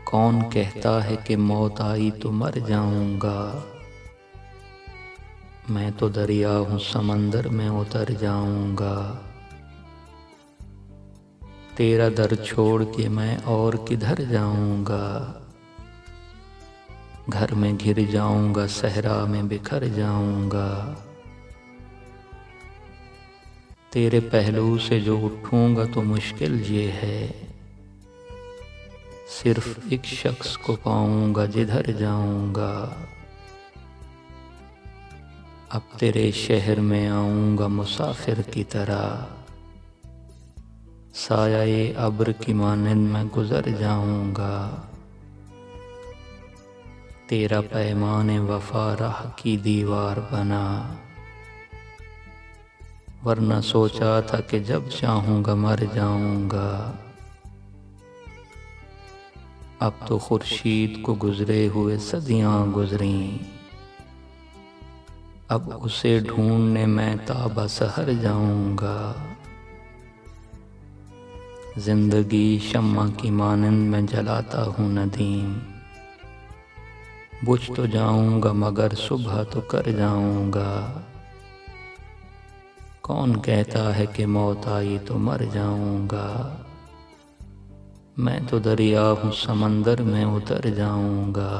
کون کہتا ہے کہ موت آئی تو مر جاؤں گا، میں تو دریا ہوں سمندر میں اتر جاؤں گا، تیرا در چھوڑ کے میں اور کدھر جاؤں گا، گھر میں گر جاؤں گا صحرا میں بکھر جاؤں گا، تیرے پہلو سے جو اٹھوں گا تو مشکل یہ ہے، صرف ایک شخص کو پاؤں گا جدھر جاؤں گا، اب تیرے شہر میں آؤں گا مسافر کی طرح، سایہ ابر کی مانند میں گزر جاؤں گا، تیرا پیمان وفا راہ کی دیوار بنا، ورنہ سوچا تھا کہ جب چاہوں گا مر جاؤں گا، اب تو خورشید کو گزرے ہوئے صدیاں گزریں، اب اسے ڈھونڈنے میں تابہ سحر جاؤں گا، زندگی شمع کی مانند میں جلاتا ہوں ندیم، بجھ تو جاؤں گا مگر صبح تو کر جاؤں گا، کون کہتا ہے کہ موت آئی تو مر جاؤں گا، میں تو دریا ہوں سمندر میں اتر جاؤں گا۔